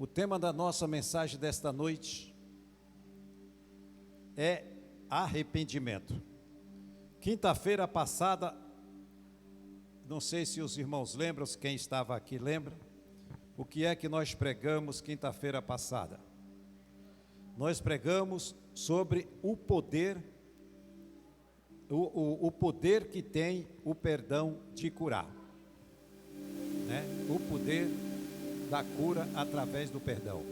O tema da nossa mensagem desta noite é arrependimento. Quinta-feira passada, não sei se os irmãos lembram, se quem estava aqui lembra, o que é que nós pregamos quinta-feira passada? Nós pregamos sobre o poder, o poder que tem o perdão de curar, né? O poder da cura através do perdão.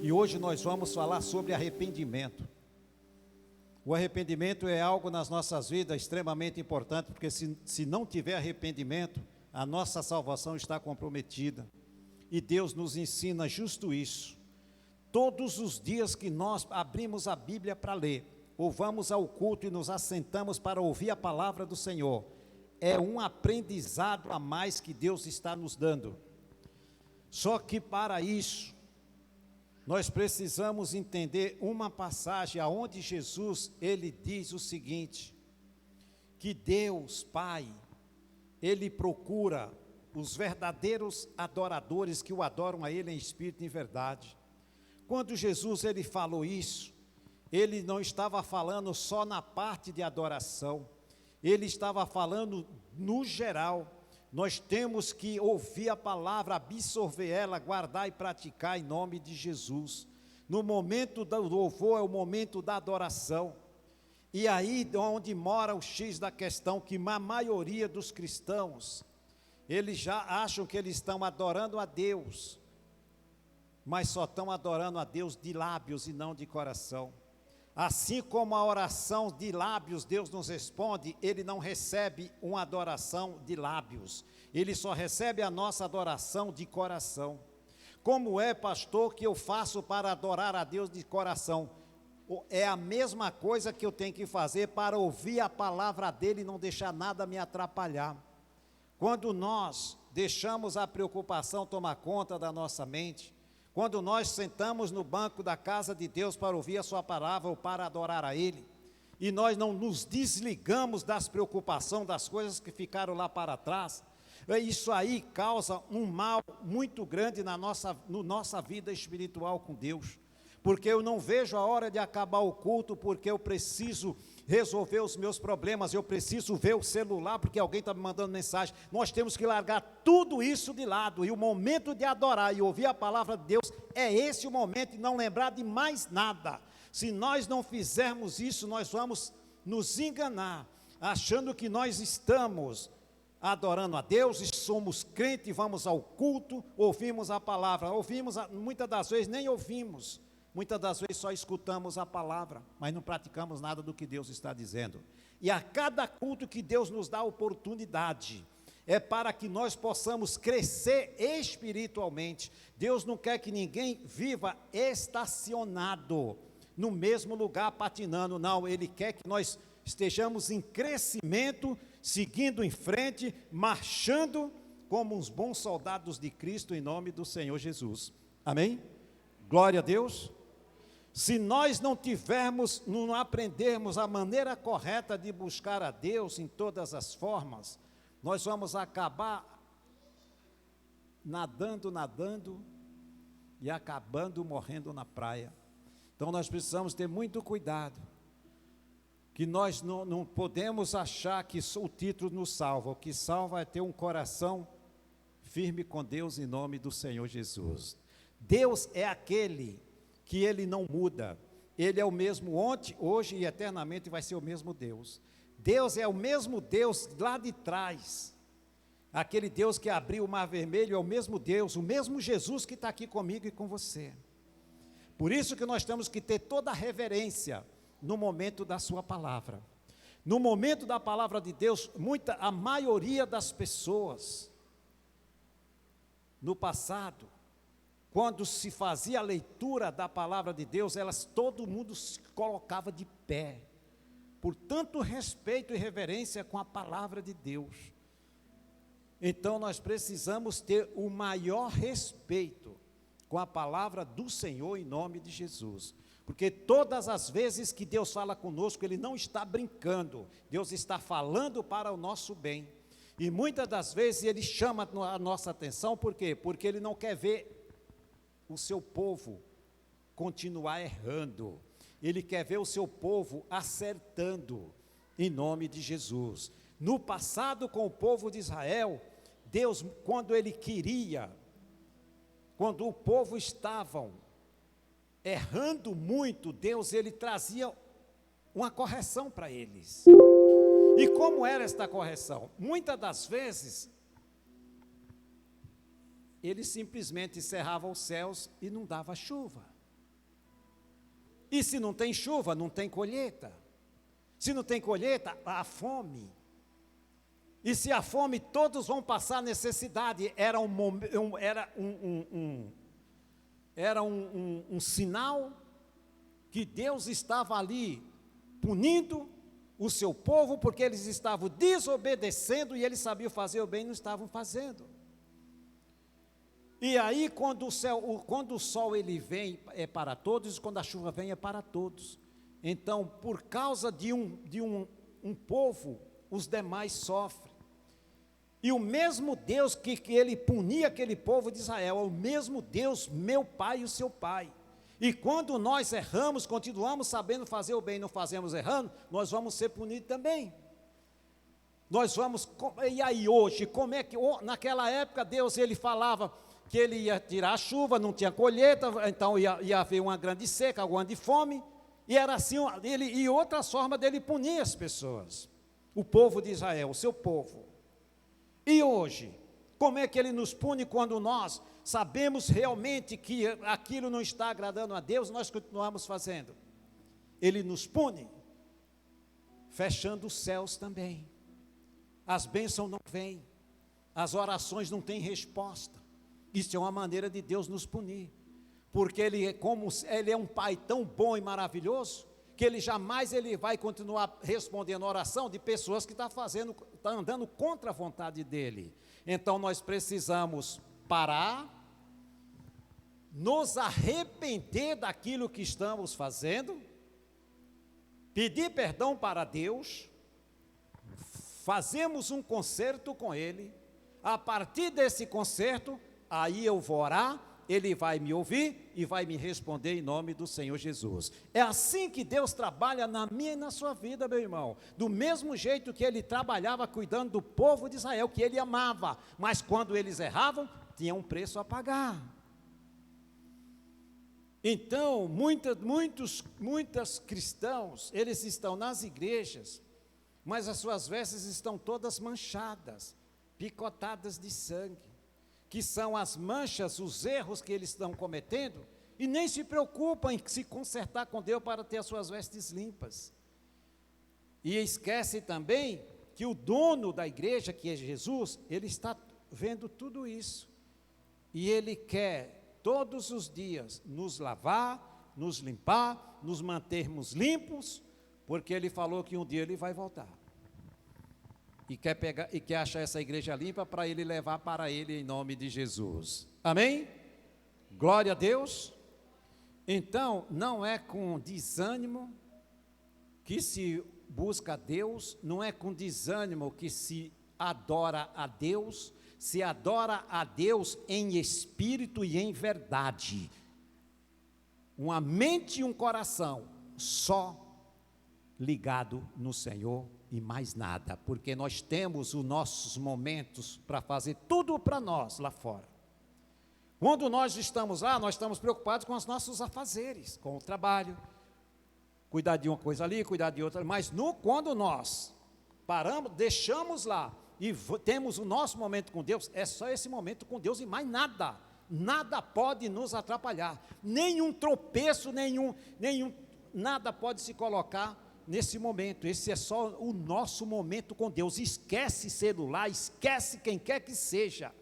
E hoje nós vamos falar sobre arrependimento. O arrependimento é algo nas nossas vidas extremamente importante, porque se não tiver arrependimento, a nossa salvação está comprometida. E Deus nos ensina justo isso. Todos os dias que nós abrimos a Bíblia para ler, ou vamos ao culto e nos assentamos para ouvir a palavra do Senhor, é um aprendizado a mais que Deus está nos dando. Só que para isso, nós precisamos entender uma passagem aonde Jesus, ele diz o seguinte, que Deus Pai, ele procura os verdadeiros adoradores que o adoram a ele em espírito e em verdade. Quando Jesus ele falou isso, ele não estava falando só na parte de adoração, ele estava falando no geral. Nós temos que ouvir a palavra, absorver ela, guardar e praticar em nome de Jesus. No momento do louvor é o momento da adoração. E aí onde mora o X da questão, que a maioria dos cristãos, eles já acham que eles estão adorando a Deus, mas só estão adorando a Deus de lábios e não de coração. Assim como a oração de lábios Deus nos responde, Ele não recebe uma adoração de lábios, Ele só recebe a nossa adoração de coração. Como é, pastor, que eu faço para adorar a Deus de coração? É a mesma coisa que eu tenho que fazer para ouvir a palavra dEle e não deixar nada me atrapalhar. Quando nós deixamos a preocupação tomar conta da nossa mente, quando nós sentamos no banco da casa de Deus para ouvir a sua palavra ou para adorar a Ele, e nós não nos desligamos das preocupações, das coisas que ficaram lá para trás, isso aí causa um mal muito grande na nossa vida espiritual com Deus, porque eu não vejo a hora de acabar o culto, porque eu preciso resolver os meus problemas, eu preciso ver o celular, porque alguém está me mandando mensagem. Nós temos que largar tudo isso de lado, e o momento de adorar e ouvir a palavra de Deus, é esse o momento, de não lembrar de mais nada. Se nós não fizermos isso, nós vamos nos enganar, achando que nós estamos adorando a Deus, e somos crentes, vamos ao culto, ouvimos a palavra, muitas das vezes nem ouvimos, muitas das vezes só escutamos a palavra, mas não praticamos nada do que Deus está dizendo. E a cada culto que Deus nos dá oportunidade, é para que nós possamos crescer espiritualmente. Deus não quer que ninguém viva estacionado no mesmo lugar, patinando, não. Ele quer que nós estejamos em crescimento, seguindo em frente, marchando como uns bons soldados de Cristo, em nome do Senhor Jesus. Amém? Glória a Deus. Se nós não aprendermos a maneira correta de buscar a Deus em todas as formas, nós vamos acabar nadando e acabando morrendo na praia. Então nós precisamos ter muito cuidado, que nós não podemos achar que o título nos salva. O que salva é ter um coração firme com Deus em nome do Senhor Jesus. Deus é aquele que Ele não muda, Ele é o mesmo ontem, hoje e eternamente vai ser o mesmo Deus. Deus é o mesmo Deus lá de trás, aquele Deus que abriu o mar vermelho é o mesmo Jesus que está aqui comigo e com você. Por isso que nós temos que ter toda a reverência no momento da sua palavra. No momento da palavra de Deus, a maioria das pessoas, no passado, quando se fazia a leitura da palavra de Deus, todo mundo se colocava de pé, por tanto respeito e reverência com a palavra de Deus. Então nós precisamos ter o maior respeito com a palavra do Senhor em nome de Jesus, porque todas as vezes que Deus fala conosco, Ele não está brincando, Deus está falando para o nosso bem, e muitas das vezes Ele chama a nossa atenção, por quê? Porque Ele não quer ver o seu povo continuar errando. Ele quer ver o seu povo acertando, em nome de Jesus. No passado, com o povo de Israel, Deus, quando o povo estava errando muito, Deus, ele trazia uma correção para eles. E como era esta correção? Muitas das vezes, ele simplesmente cerrava os céus e não dava chuva. E se não tem chuva, não tem colheita. Se não tem colheita, há fome. E se há fome, todos vão passar necessidade. Era um sinal que Deus estava ali punindo o seu povo, porque eles estavam desobedecendo e eles sabiam fazer o bem e não estavam fazendo. E aí, quando o sol ele vem, é para todos, e quando a chuva vem, é para todos. Então, por causa de um povo, os demais sofrem. E o mesmo Deus que ele punia aquele povo de Israel, é o mesmo Deus, meu pai e o seu pai. E quando nós erramos, continuamos sabendo fazer o bem e não fazemos errando, nós vamos ser punidos também. E aí hoje, como é que, naquela época Deus ele falava que ele ia tirar a chuva, não tinha colheita, então ia haver uma grande seca, uma grande fome, e era assim, e outra forma dele punir as pessoas, o povo de Israel, o seu povo. E hoje, como é que ele nos pune quando nós sabemos realmente que aquilo não está agradando a Deus, nós continuamos fazendo? Ele nos pune, fechando os céus também. As bênçãos não vêm, as orações não têm resposta. Isso é uma maneira de Deus nos punir, porque Ele é um Pai tão bom e maravilhoso, que Ele jamais vai continuar respondendo a oração de pessoas que estão andando contra a vontade dEle. Então nós precisamos parar, nos arrepender daquilo que estamos fazendo, pedir perdão para Deus, fazemos um concerto com Ele. A partir desse concerto, aí eu vou orar, Ele vai me ouvir e vai me responder em nome do Senhor Jesus. É assim que Deus trabalha na minha e na sua vida, meu irmão. Do mesmo jeito que Ele trabalhava cuidando do povo de Israel, que Ele amava, mas quando eles erravam, tinha um preço a pagar. Então, muitos cristãos, eles estão nas igrejas, mas as suas vestes estão todas manchadas, picotadas de sangue, que são as manchas, os erros que eles estão cometendo, e nem se preocupam em se consertar com Deus para ter as suas vestes limpas. E esquece também que o dono da igreja, que é Jesus, ele está vendo tudo isso, e ele quer todos os dias nos lavar, nos limpar, nos mantermos limpos, porque ele falou que um dia ele vai voltar. E quer achar essa igreja limpa para ele levar para ele em nome de Jesus. Amém? Glória a Deus. Então, não é com desânimo que se busca a Deus, não é com desânimo que se adora a Deus, se adora a Deus em espírito e em verdade. Uma mente e um coração só ligado no Senhor e mais nada, porque nós temos os nossos momentos para fazer tudo para nós lá fora. Quando nós estamos lá, nós estamos preocupados com os nossos afazeres, com o trabalho, cuidar de uma coisa ali, cuidar de outra, mas quando nós paramos, deixamos lá e temos o nosso momento com Deus, é só esse momento com Deus e mais nada. Nada pode nos atrapalhar, nenhum tropeço, nada pode se colocar nesse momento. Esse é só o nosso momento com Deus. Esquece celular, esquece quem quer que seja.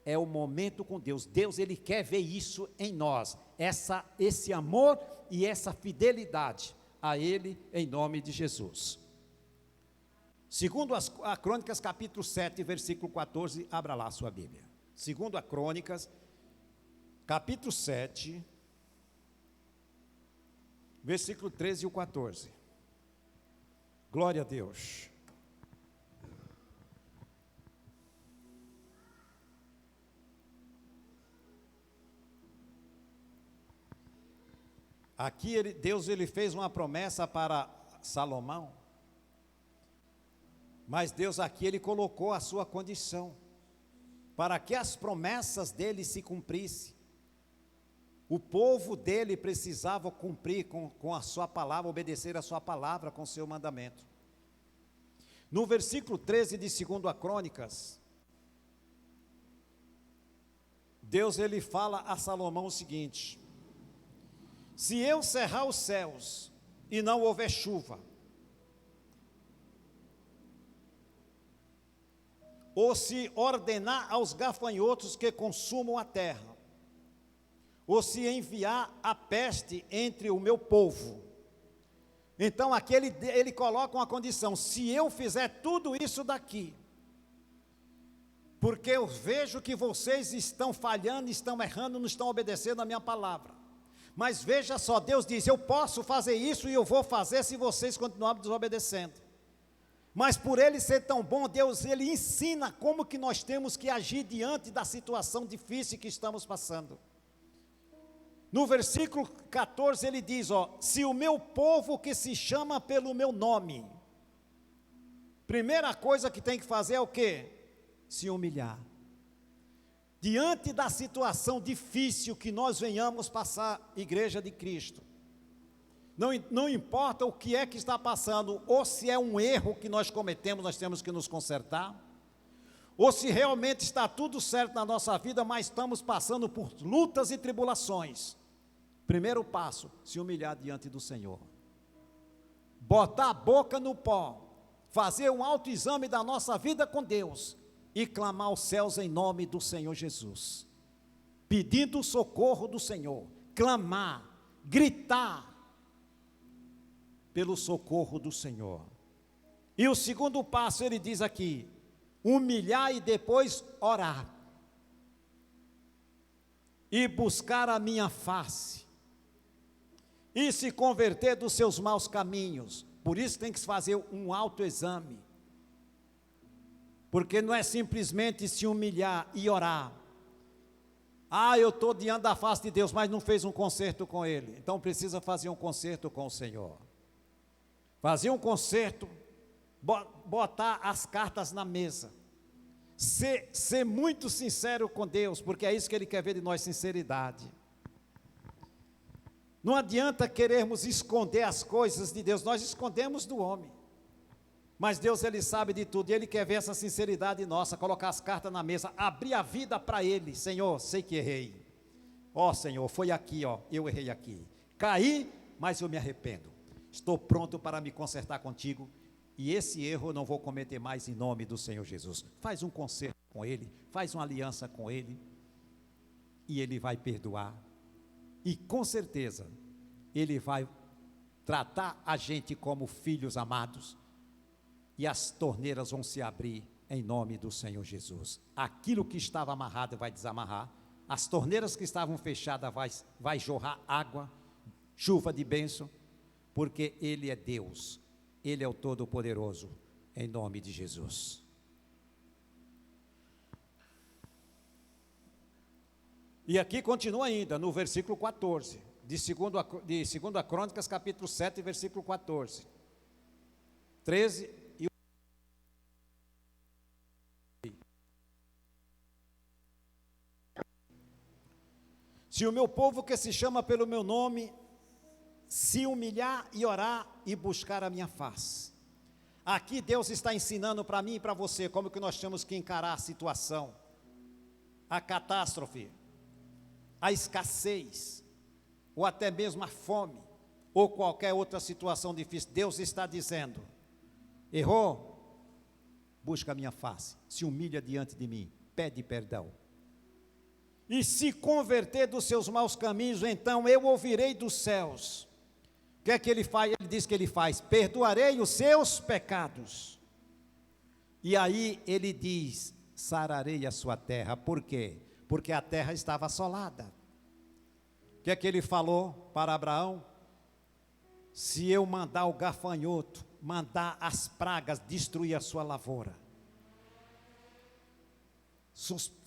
É o momento com Deus. Deus, Ele quer ver isso em nós, esse amor e essa fidelidade a Ele, em nome de Jesus. Segundo a Crônicas, capítulo 7, versículo 14, abra lá a sua Bíblia. Segundo a Crônicas, capítulo 7, versículo 13 e o 14. Glória a Deus. Aqui Deus fez uma promessa para Salomão, mas Deus aqui ele colocou a sua condição, para que as promessas dele se cumprissem. O povo dele precisava cumprir com a sua palavra, obedecer a sua palavra com o seu mandamento. No versículo 13 de 2 Crônicas, Deus ele fala a Salomão o seguinte: se eu cerrar os céus e não houver chuva, ou se ordenar aos gafanhotos que consumam a terra, ou se enviar a peste entre o meu povo. Então aqui ele coloca uma condição: se eu fizer tudo isso daqui, porque eu vejo que vocês estão falhando, estão errando, não estão obedecendo a minha palavra. Mas veja só, Deus diz: eu posso fazer isso e eu vou fazer se vocês continuarem desobedecendo. Mas por ele ser tão bom, Deus ele ensina como que nós temos que agir diante da situação difícil que estamos passando. No versículo 14 ele diz, se o meu povo que se chama pelo meu nome, primeira coisa que tem que fazer é o quê? Se humilhar. Diante da situação difícil que nós venhamos passar, Igreja de Cristo, não importa o que é que está passando, ou se é um erro que nós cometemos, nós temos que nos consertar, ou se realmente está tudo certo na nossa vida, mas estamos passando por lutas e tribulações. Primeiro passo, se humilhar diante do Senhor, botar a boca no pó, fazer um autoexame da nossa vida com Deus, e clamar aos céus em nome do Senhor Jesus, pedindo o socorro do Senhor, clamar, gritar, pelo socorro do Senhor. E o segundo passo ele diz aqui, humilhar e depois orar, e buscar a minha face, e se converter dos seus maus caminhos. Por isso tem que fazer um autoexame, porque não é simplesmente se humilhar e orar. Eu estou diante da face de Deus, mas não fez um concerto com Ele, então precisa fazer um concerto com o Senhor. Fazer um concerto, botar as cartas na mesa, ser muito sincero com Deus, porque é isso que Ele quer ver de nós, sinceridade. Não adianta querermos esconder as coisas de Deus, nós escondemos do homem, mas Deus ele sabe de tudo, e Ele quer ver essa sinceridade nossa, colocar as cartas na mesa, abrir a vida para Ele. Senhor, sei que errei, Senhor, foi aqui, eu errei aqui, caí, mas eu me arrependo. Estou pronto para me consertar contigo, e esse erro eu não vou cometer mais em nome do Senhor Jesus. Faz um concerto com Ele, faz uma aliança com Ele, e Ele vai perdoar, e com certeza, Ele vai tratar a gente como filhos amados, e as torneiras vão se abrir em nome do Senhor Jesus. Aquilo que estava amarrado vai desamarrar, as torneiras que estavam fechadas vai jorrar água, chuva de bênção, porque Ele é Deus, Ele é o Todo-Poderoso, em nome de Jesus. E aqui continua ainda, no versículo 14, de 2 Crônicas, capítulo 7, versículo 14, 13 e... Se o meu povo que se chama pelo meu nome se humilhar e orar e buscar a minha face. Aqui Deus está ensinando para mim e para você como que nós temos que encarar a situação, a catástrofe, a escassez, ou até mesmo a fome, ou qualquer outra situação difícil. Deus está dizendo: errou? Busca a minha face, se humilha diante de mim, pede perdão, e se converter dos seus maus caminhos, então eu ouvirei dos céus. O que é que Ele faz? Ele diz que Ele faz: perdoarei os seus pecados, e aí Ele diz: sararei a sua terra. Por quê? Porque a terra estava assolada. O que é que Ele falou para Abraão? Se eu mandar o gafanhoto, mandar as pragas destruir a sua lavoura,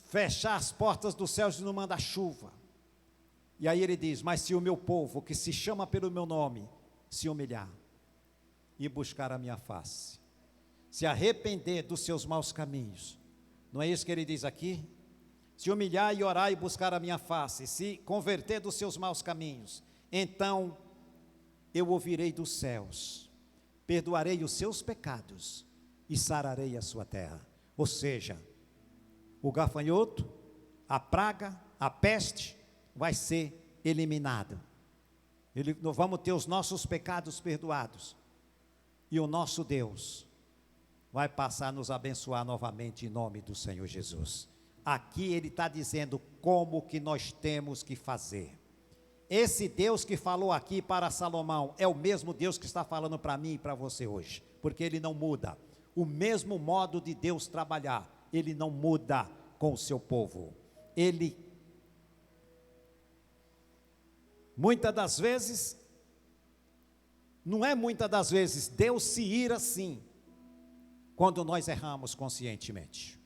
fechar as portas dos céus e não mandar chuva, E aí ele diz: mas se o meu povo, que se chama pelo meu nome, se humilhar e buscar a minha face, se arrepender dos seus maus caminhos, não é isso que ele diz aqui? Se humilhar e orar e buscar a minha face, se converter dos seus maus caminhos, então eu ouvirei dos céus, perdoarei os seus pecados e sararei a sua terra. Ou seja, o gafanhoto, a praga, a peste vai ser eliminado. Nós vamos ter os nossos pecados perdoados e o nosso Deus vai passar a nos abençoar novamente em nome do Senhor Jesus. Aqui ele está dizendo como que nós temos que fazer. Esse Deus que falou aqui para Salomão é o mesmo Deus que está falando para mim e para você hoje, porque ele não muda. O mesmo modo de Deus trabalhar, ele não muda com o seu povo. Muitas das vezes, não é muitas das vezes, Deus se ira sim, quando nós erramos conscientemente.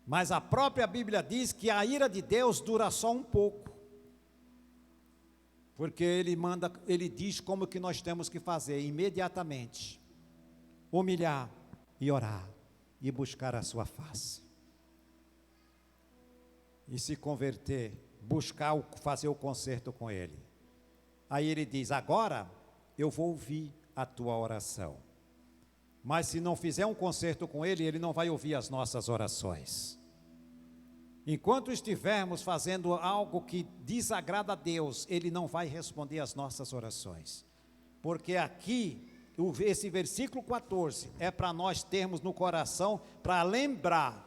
Mas a própria Bíblia diz que a ira de Deus dura só um pouco, porque ele diz como que nós temos que fazer imediatamente: humilhar e orar e buscar a sua face, e se converter, fazer o concerto com ele. Aí ele diz: agora eu vou ouvir a tua oração. Mas se não fizer um concerto com ele, ele não vai ouvir as nossas orações. Enquanto estivermos fazendo algo que desagrada a Deus, ele não vai responder as nossas orações. Porque aqui, esse versículo 14, é para nós termos no coração, para lembrar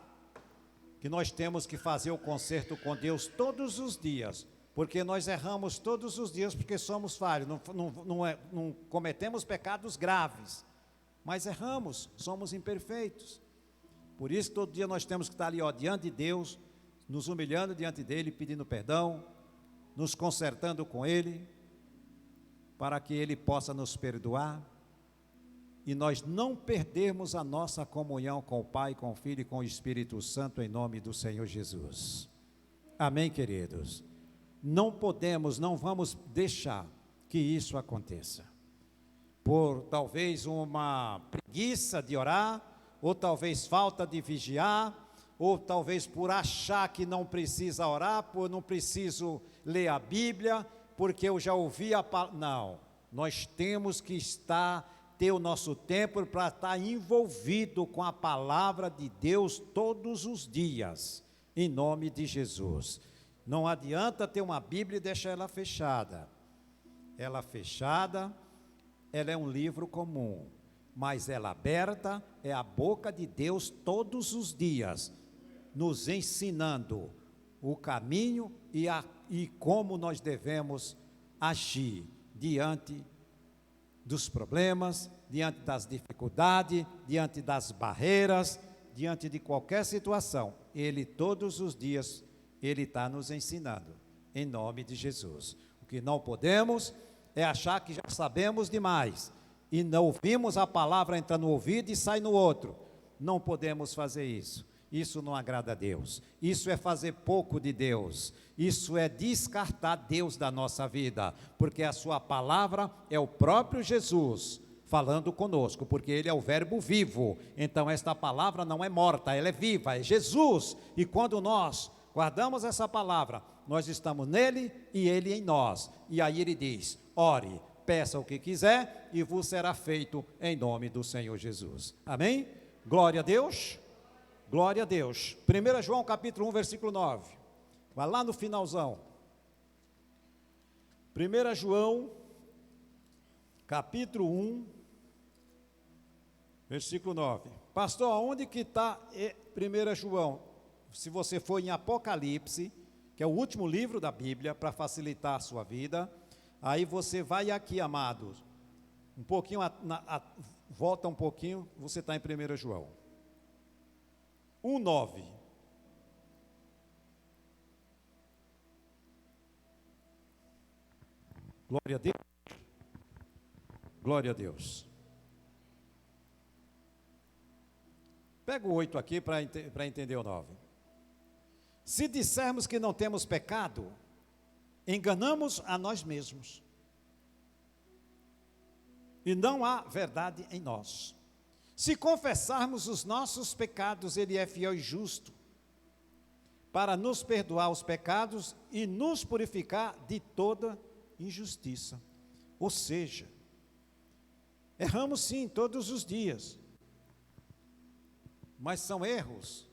que nós temos que fazer o concerto com Deus todos os dias, porque nós erramos todos os dias, porque somos falhos, não cometemos pecados graves, mas erramos, somos imperfeitos. Por isso todo dia nós temos que estar ali diante de Deus, nos humilhando diante dele, pedindo perdão, nos consertando com ele, para que ele possa nos perdoar, e nós não perdermos a nossa comunhão com o Pai, com o Filho e com o Espírito Santo, em nome do Senhor Jesus. Amém, queridos? Não vamos deixar que isso aconteça, por talvez uma preguiça de orar, ou talvez falta de vigiar, ou talvez por achar que não precisa orar, por não preciso ler a Bíblia, porque eu já ouvi a palavra. Não, nós temos que ter o nosso tempo para estar envolvido com a palavra de Deus todos os dias, em nome de Jesus. Não adianta ter uma Bíblia e deixar ela fechada. Ela fechada, ela é um livro comum, mas ela aberta é a boca de Deus todos os dias, nos ensinando o caminho e como nós devemos agir diante dos problemas, diante das dificuldades, diante das barreiras, diante de qualquer situação. Ele todos os dias, ele está nos ensinando, em nome de Jesus. O que não podemos é achar que já sabemos demais, e não ouvimos a palavra, entra no ouvido e sai no outro. Não podemos fazer isso. Isso não agrada a Deus, isso é fazer pouco de Deus, isso é descartar Deus da nossa vida, porque a sua palavra é o próprio Jesus falando conosco, porque ele é o verbo vivo. Então esta palavra não é morta, ela é viva, é Jesus, e quando nós guardamos essa palavra, nós estamos nele e ele em nós. E aí ele diz: ore, peça o que quiser e vos será feito em nome do Senhor Jesus. Amém? Glória a Deus. Glória a Deus. 1 João capítulo 1, versículo 9. Vai lá no finalzão. 1 João capítulo 1, versículo 9. Pastor, aonde que está 1 João? Se você for em Apocalipse, que é o último livro da Bíblia, para facilitar a sua vida, aí você vai aqui, amados, um pouquinho, volta um pouquinho, você está em 1 João. 1:9. Glória a Deus. Glória a Deus. Pega o 8 aqui para entender o 9. Se dissermos que não temos pecado, enganamos a nós mesmos. E não há verdade em nós. Se confessarmos os nossos pecados, Ele é fiel e justo para nos perdoar os pecados e nos purificar de toda injustiça. Ou seja, erramos sim todos os dias, mas são erros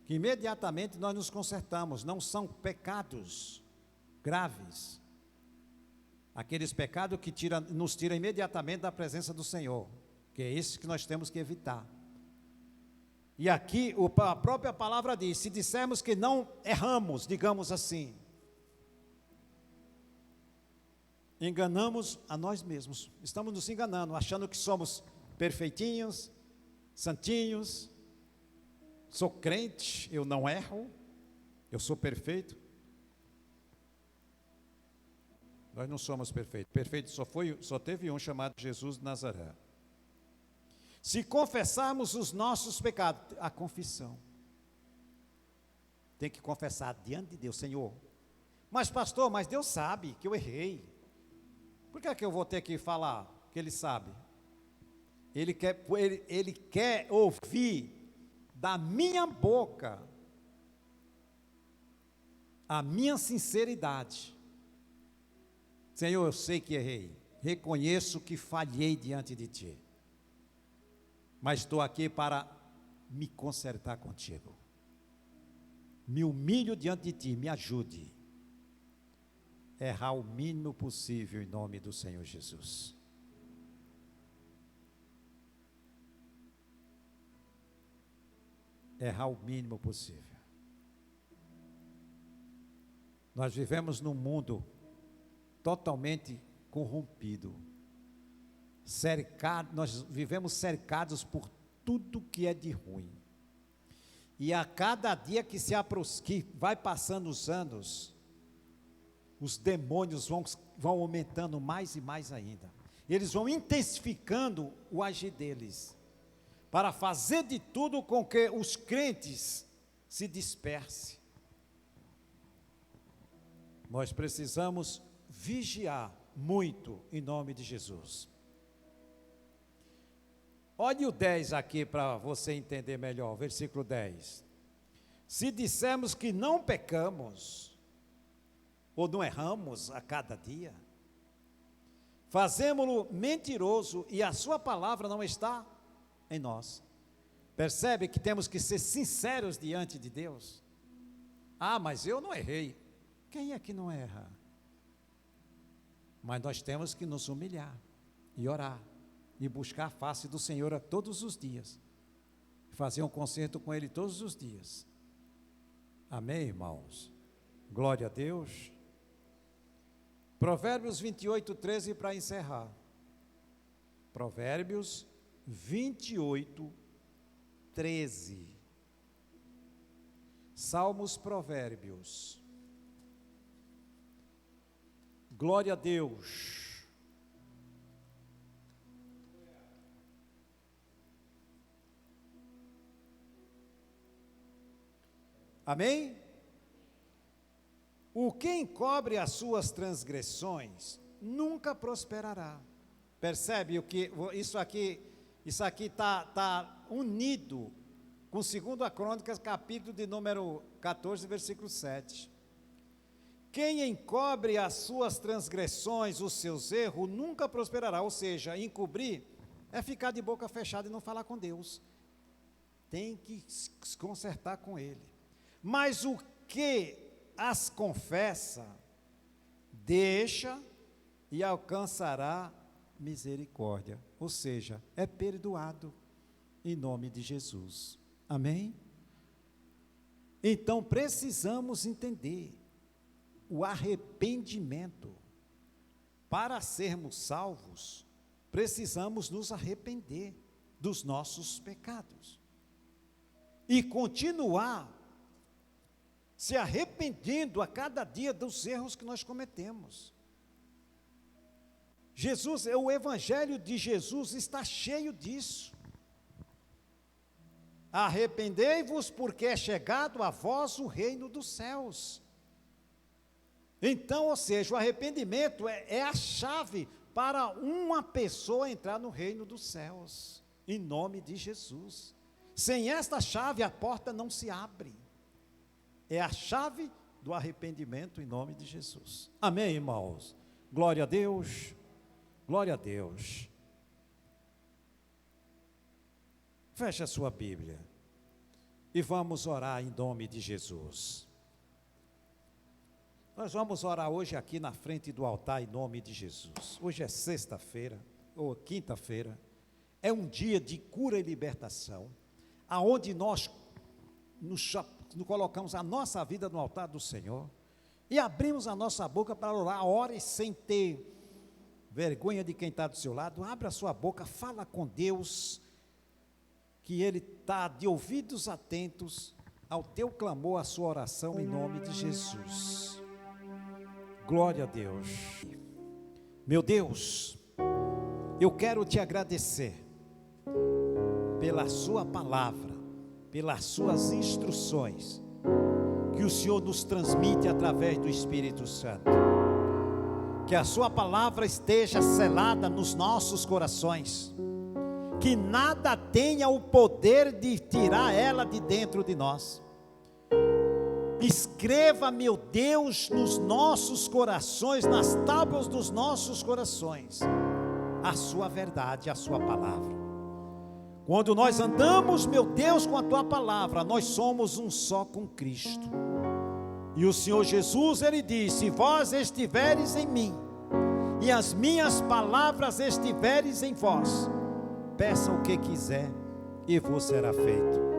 que imediatamente nós nos consertamos, não são pecados graves. Aqueles pecados que nos tiram imediatamente da presença do Senhor, que é esse que nós temos que evitar. E aqui a própria palavra diz, se dissermos que não erramos, digamos assim, enganamos a nós mesmos, estamos nos enganando, achando que somos perfeitinhos, santinhos, sou crente, eu não erro, eu sou perfeito. Nós não somos perfeitos. Perfeito só teve um chamado Jesus de Nazaré. Se confessarmos os nossos pecados, a confissão. Tem que confessar diante de Deus, Senhor. Mas pastor, mas Deus sabe que eu errei. Por que é que eu vou ter que falar que Ele sabe? Ele quer ouvir da minha boca a minha sinceridade. Senhor, eu sei que errei, reconheço que falhei diante de Ti, mas estou aqui para me consertar contigo. Me humilho diante de Ti, me ajude. Errar o mínimo possível em nome do Senhor Jesus. Errar o mínimo possível. Nós vivemos num mundo totalmente corrompido, nós vivemos cercados por tudo que é de ruim, e a cada dia que vai passando os anos, os demônios vão aumentando mais e mais ainda, eles vão intensificando o agir deles, para fazer de tudo com que os crentes se dispersem. Nós precisamos vigiar muito em nome de Jesus. Olhe o 10 aqui para você entender melhor, versículo 10. Se dissermos que não pecamos, ou não erramos a cada dia, fazemo-lo mentiroso e a sua palavra não está em nós. Percebe que temos que ser sinceros diante de Deus? Ah, mas eu não errei. Quem é que não erra? Mas nós temos que nos humilhar e orar e buscar a face do Senhor a todos os dias, fazer um concerto com Ele todos os dias. Amém, irmãos? Glória a Deus. Provérbios 28, 13 para encerrar. Provérbios 28, 13. Salmos, Provérbios. Glória a Deus. Amém? O que encobre as suas transgressões nunca prosperará. Percebe o que isso aqui está unido com 2 Crônicas, capítulo de número 14, versículo 7. Quem encobre as suas transgressões, os seus erros, nunca prosperará. Ou seja, encobrir é ficar de boca fechada e não falar com Deus. Tem que se consertar com Ele. Mas o que as confessa, deixa e alcançará misericórdia. Ou seja, é perdoado em nome de Jesus. Amém? Então precisamos entender o arrependimento. Para sermos salvos, precisamos nos arrepender dos nossos pecados e continuar se arrependendo a cada dia dos erros que nós cometemos. O Evangelho de Jesus está cheio disso. Arrependei-vos, porque é chegado a vós o reino dos céus. Então, ou seja, o arrependimento é a chave para uma pessoa entrar no reino dos céus, em nome de Jesus. Sem esta chave, a porta não se abre. É a chave do arrependimento em nome de Jesus. Amém, irmãos? Glória a Deus, glória a Deus. Feche a sua Bíblia e vamos orar em nome de Jesus. Nós vamos orar hoje aqui na frente do altar em nome de Jesus. Hoje é sexta-feira, ou quinta-feira, é um dia de cura e libertação, aonde nós nos colocamos a nossa vida no altar do Senhor e abrimos a nossa boca para orar. Ore sem ter vergonha de quem está do seu lado. Abre a sua boca, fala com Deus, que Ele está de ouvidos atentos ao teu clamor, à sua oração em nome de Jesus. Glória a Deus. Meu Deus, eu quero te agradecer pela sua palavra, pelas suas instruções, que o Senhor nos transmite através do Espírito Santo. Que a sua palavra esteja selada nos nossos corações, que nada tenha o poder de tirar ela de dentro de nós. Escreva, meu Deus, nos nossos corações, nas tábuas dos nossos corações, a sua verdade, a sua palavra. Quando nós andamos, meu Deus, com a tua palavra, nós somos um só com Cristo. E o Senhor Jesus, Ele disse: se vós estiveres em mim, e as minhas palavras estiveres em vós, peça o que quiser, e vos será feito.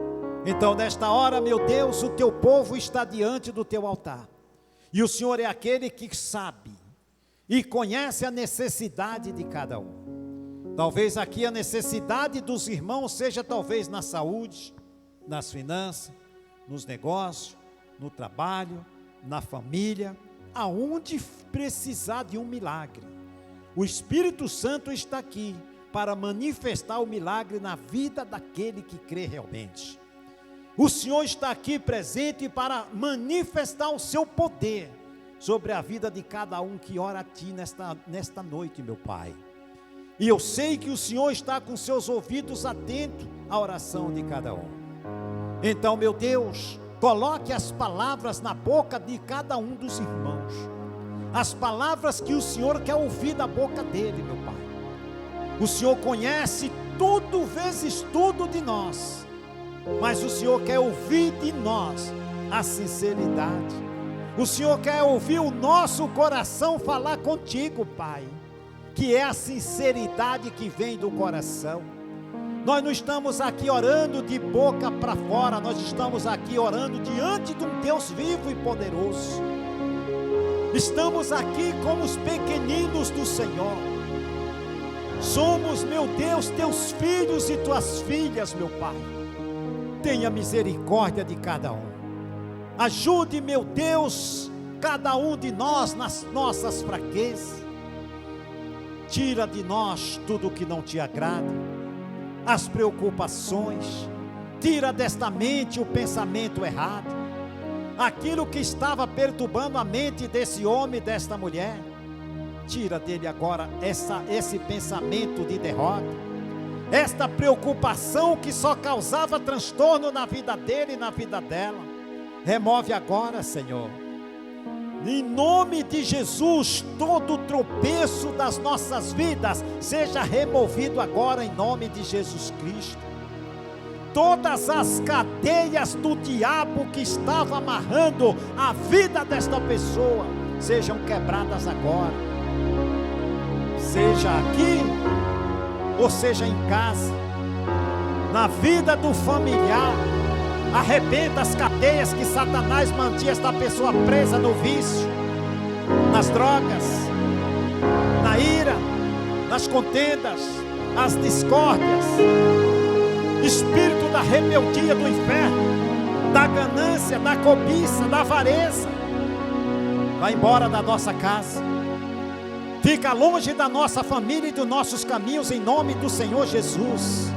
Então, nesta hora, meu Deus, o teu povo está diante do teu altar, e o Senhor é aquele que sabe e conhece a necessidade de cada um. Talvez aqui a necessidade dos irmãos seja talvez na saúde, nas finanças, nos negócios, no trabalho, na família, aonde precisar de um milagre. O Espírito Santo está aqui para manifestar o milagre na vida daquele que crê realmente. O Senhor está aqui presente para manifestar o seu poder sobre a vida de cada um que ora a Ti nesta noite, meu Pai. E eu sei que o Senhor está com seus ouvidos atentos à oração de cada um. Então, meu Deus, coloque as palavras na boca de cada um dos irmãos, as palavras que o Senhor quer ouvir da boca dele, meu Pai. O Senhor conhece tudo, vezes tudo de nós, mas o Senhor quer ouvir de nós a sinceridade. O Senhor quer ouvir o nosso coração falar contigo, Pai, que é a sinceridade que vem do coração. Nós não estamos aqui orando de boca para fora, nós estamos aqui orando diante de um Deus vivo e poderoso. Estamos aqui como os pequeninos do Senhor. Somos, meu Deus, teus filhos e tuas filhas, meu Pai. Tenha misericórdia de cada um. Ajude, meu Deus, cada um de nós nas nossas fraquezas. Tira de nós tudo que não te agrada, as preocupações. Tira desta mente o pensamento errado, aquilo que estava perturbando a mente desse homem e desta mulher. Tira dele agora esse pensamento de derrota, esta preocupação que só causava transtorno na vida dele e na vida dela. Remove agora, Senhor, em nome de Jesus. Todo tropeço das nossas vidas seja removido agora em nome de Jesus Cristo. Todas as cadeias do diabo que estava amarrando a vida desta pessoa sejam quebradas agora, seja aqui ou seja em casa, na vida do familiar. Arrebenta as cadeias que Satanás mantinha esta pessoa presa no vício, nas drogas, na ira, nas contendas, as discórdias, espírito da rebeldia do inferno, da ganância, da cobiça, da avareza. Vai embora da nossa casa, fica longe da nossa família e dos nossos caminhos em nome do Senhor Jesus.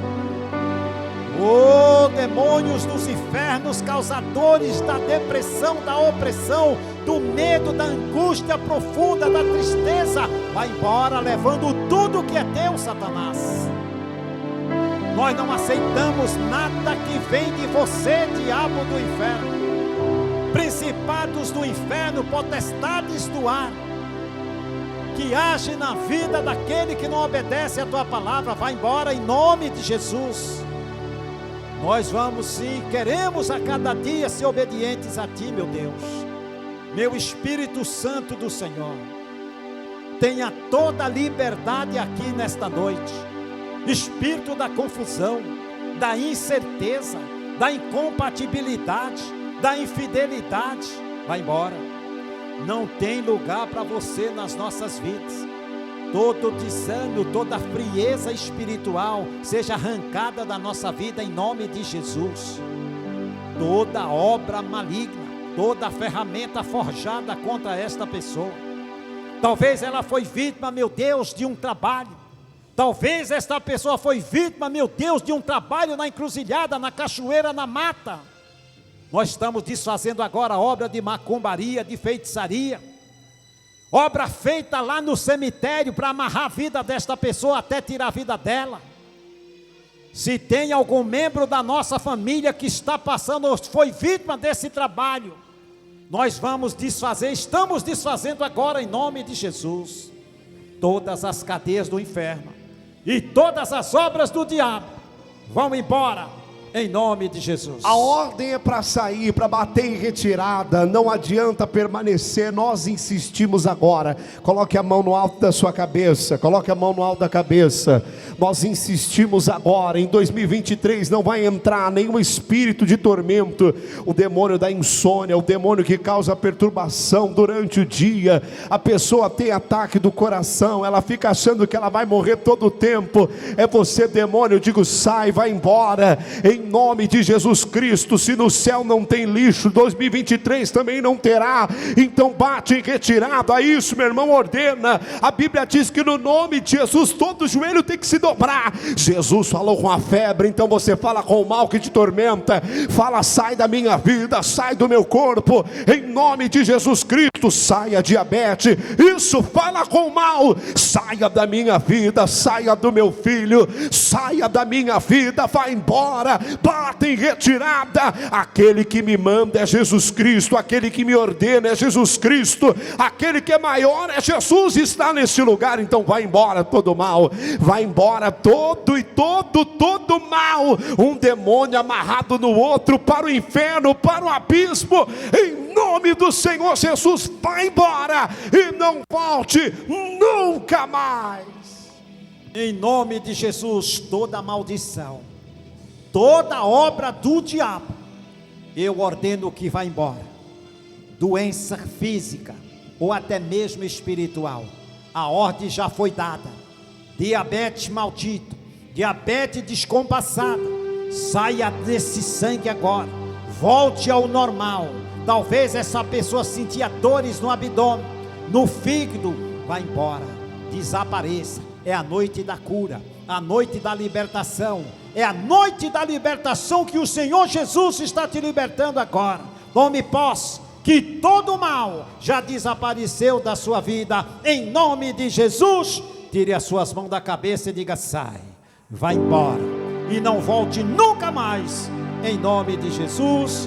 Oh, demônios dos infernos, causadores da depressão, da opressão, do medo, da angústia profunda, da tristeza. Vai embora, levando tudo que é teu, Satanás. Nós não aceitamos nada que vem de você, diabo do inferno. Principados do inferno, potestades do ar, que age na vida daquele que não obedece a tua palavra. Vai embora em nome de Jesus. Nós vamos sim, queremos a cada dia ser obedientes a ti, meu Deus. Meu Espírito Santo do Senhor, tenha toda a liberdade aqui nesta noite. Espírito da confusão, da incerteza, da incompatibilidade, da infidelidade, vai embora. Não tem lugar para você nas nossas vidas. Todo desânimo, toda frieza espiritual seja arrancada da nossa vida em nome de Jesus. Toda obra maligna, toda ferramenta forjada contra esta pessoa. Talvez ela foi vítima, meu Deus, de um trabalho. Talvez esta pessoa foi vítima, meu Deus, de um trabalho na encruzilhada, na cachoeira, na mata. Nós estamos desfazendo agora a obra de macumbaria, de feitiçaria. Obra feita lá no cemitério para amarrar a vida desta pessoa até tirar a vida dela. Se tem algum membro da nossa família que está passando, foi vítima desse trabalho, nós vamos desfazer, estamos desfazendo agora em nome de Jesus. Todas as cadeias do inferno e todas as obras do diabo vão embora em nome de Jesus. A ordem é para sair, para bater em retirada. Não adianta permanecer. Nós insistimos agora. Coloque a mão no alto da sua cabeça. Coloque a mão no alto da cabeça. Nós insistimos agora. Em 2023 não vai entrar nenhum espírito de tormento. O demônio da insônia, o demônio que causa perturbação durante o dia. A pessoa tem ataque do coração, ela fica achando que ela vai morrer todo o tempo. É você, demônio. Eu digo, sai, vai embora em nome de Jesus Cristo. Se no céu não tem lixo, 2023 também não terá. Então bate em retirada. Isso, meu irmão, ordena. A Bíblia diz que no nome de Jesus todo joelho tem que se dobrar. Jesus falou com a febre, então você fala com o mal que te tormenta. Fala, sai da minha vida, sai do meu corpo, em nome de Jesus Cristo. Saia diabetes. Isso, fala com o mal. Saia da minha vida, saia do meu filho, saia da minha vida, vai embora. Bata em retirada. Aquele que me manda é Jesus Cristo, aquele que me ordena é Jesus Cristo, aquele que é maior é Jesus, está nesse lugar. Então vai embora todo mal, vai embora todo mal. Um demônio amarrado no outro, para o inferno, para o abismo, em nome do Senhor Jesus. Vai embora e não volte nunca mais. Em nome de Jesus, toda maldição, toda obra do diabo, eu ordeno que vá embora. Doença física ou até mesmo espiritual, a ordem já foi dada. Diabetes maldito, diabetes descompassada, saia desse sangue agora, volte ao normal. Talvez essa pessoa sentia dores no abdômen, no fígado, vá embora, desapareça. É a noite da cura, a noite da libertação. É a noite da libertação que o Senhor Jesus está te libertando agora. Tome posse, que todo mal já desapareceu da sua vida, em nome de Jesus. Tire as suas mãos da cabeça e diga, sai, vai embora, e não volte nunca mais, em nome de Jesus.